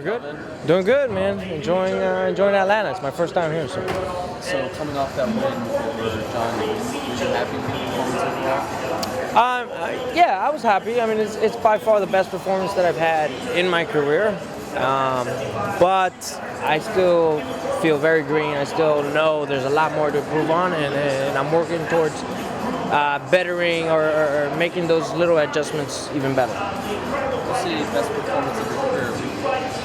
we're good. Doing good, man. Enjoying Atlanta. It's my first time here. So coming off that win over Johny, were you happy with the performance overall? Yeah, I was happy. I mean, it's by far the best performance that I've had in my career. But I still feel very green. I still know there's a lot more to improve on, and I'm working towards bettering or making those little adjustments even better. What's the best performance of your career? Do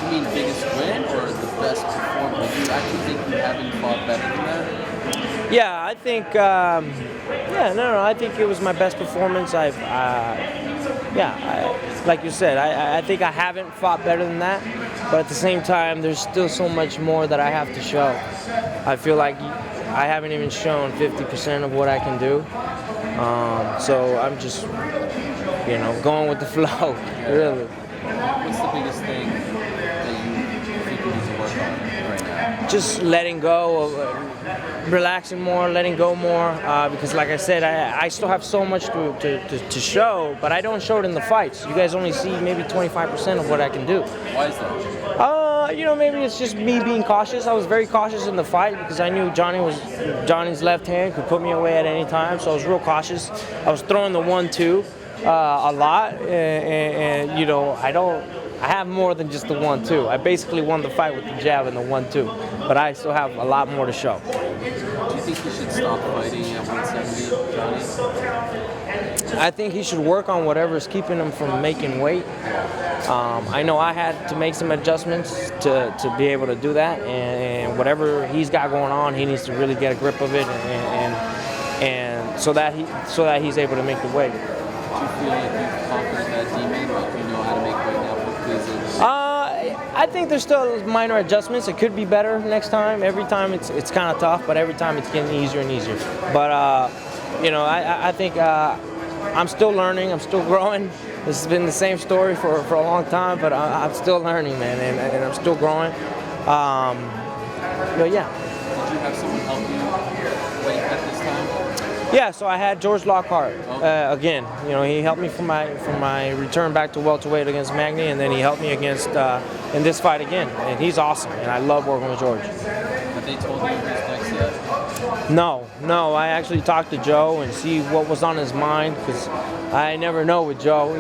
you mean biggest win or the best performance? Do you actually think you haven't fought better than that? Yeah, I think. I think it was my best performance. Like you said, I think I haven't fought better than that. But at the same time, there's still so much more that I have to show. I feel like I haven't even shown 50% of what I can do. So I'm just, going with the flow, really. What's the biggest thing that you think you need to work on right now? Just letting go, relaxing more, letting go more. Because like I said, I still have so much to show, but I don't show it in the fights. You guys only see maybe 25% of what I can do. Why is that? Maybe it's just me being cautious. I was very cautious in the fight because I knew Johnny's left hand could put me away at any time, so I was real cautious. I was throwing the 1-2 a lot, and I have more than just the 1-2. I basically won the fight with the jab and the 1-2, but I still have a lot more to show. Do you think he should stop fighting at 170, Johnny? I think he should work on whatever's keeping him from making weight. I know I had to make some adjustments to be able to do that, and whatever he's got going on, he needs to really get a grip of it, and so that he's able to make the weight. Do you feel like you've conquered that demon? Like you know how to make weight now? I think there's still minor adjustments. It could be better next time. Every time it's kind of tough, but every time it's getting easier and easier. But I think I'm still learning. I'm still growing. This has been the same story for a long time, but I'm still learning, man, and I'm still growing. But yeah. Did you have someone help you weight at this time? Yeah, so I had George Lockhart again. He helped me for my return back to welterweight against Magny, and then he helped me against in this fight again. And he's awesome, and I love working with George. Have they told you who's next yet? No. I actually talked to Joe and see what was on his mind because I never know with Joe,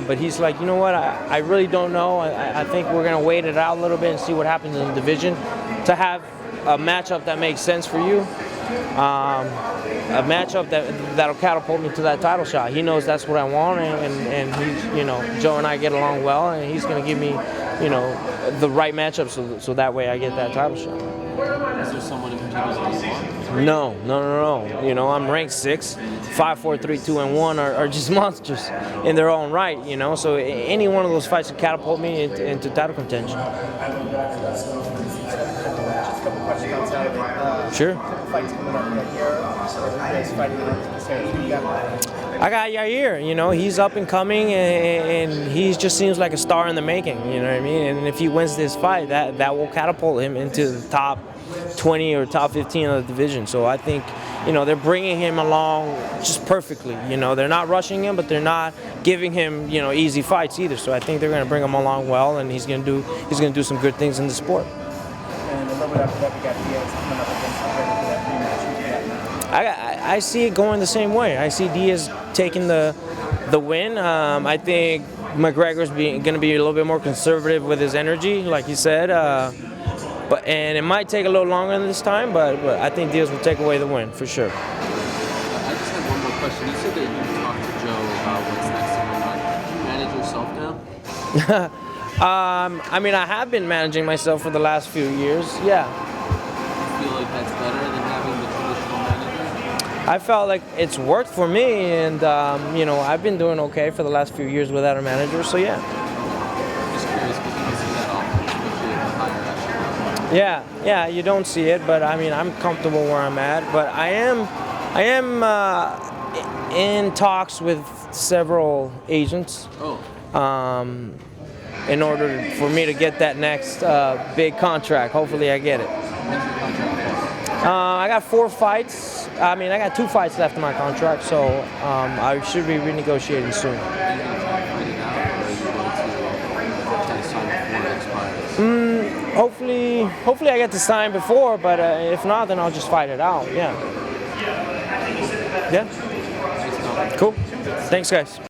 But he's like, you know what? I really don't know. I think we're gonna wait it out a little bit and see what happens in the division to have a matchup that makes sense for you. A matchup that'll catapult me to that title shot. He knows that's what I want, and he's, Joe and I get along well, and he's going to give me, the right matchup so that way I get that title shot. Is there someone in particular that you want? No. I'm ranked 6. 5, 4, 3, 2, and 1 are just monsters in their own right, So any one of those fights could catapult me into title contention. Sure. I got Yair, he's up and coming, and he just seems like a star in the making, you know what I mean? And if he wins this fight, that will catapult him into the top 20 or top 15 of the division. So I think, they're bringing him along just perfectly. They're not rushing him, but they're not giving him, easy fights either. So I think they're going to bring him along well, and he's going to do some good things in the sport. And a little bit after that, we got Diaz coming up against McGregor for that rematch. I see it going the same way. I see Diaz taking the win. I think McGregor's going to be a little bit more conservative with his energy, like you said. And it might take a little longer this time, but I think Diaz will take away the win for sure. I just have one more question. You said that you talked to Joe about what's next in your life. Do you manage yourself now? I have been managing myself for the last few years, yeah. Do you feel like that's better than having the traditional manager? I felt like it's worked for me, and I've been doing okay for the last few years without a manager, so yeah. Just curious because you can see that often, especially at the higher echelon. Yeah, you don't see it, but I'm comfortable where I'm at. But I am in talks with several agents. In order for me to get that next big contract. Hopefully I get it. I got 4 fights. I got 2 fights left in my contract, so I should be renegotiating soon. Are you going to try to fight it out, or are you going to try to sign before it expires? hopefully I get to sign before, but if not, then I'll just fight it out. Yeah. Yeah. Cool. Thanks, guys.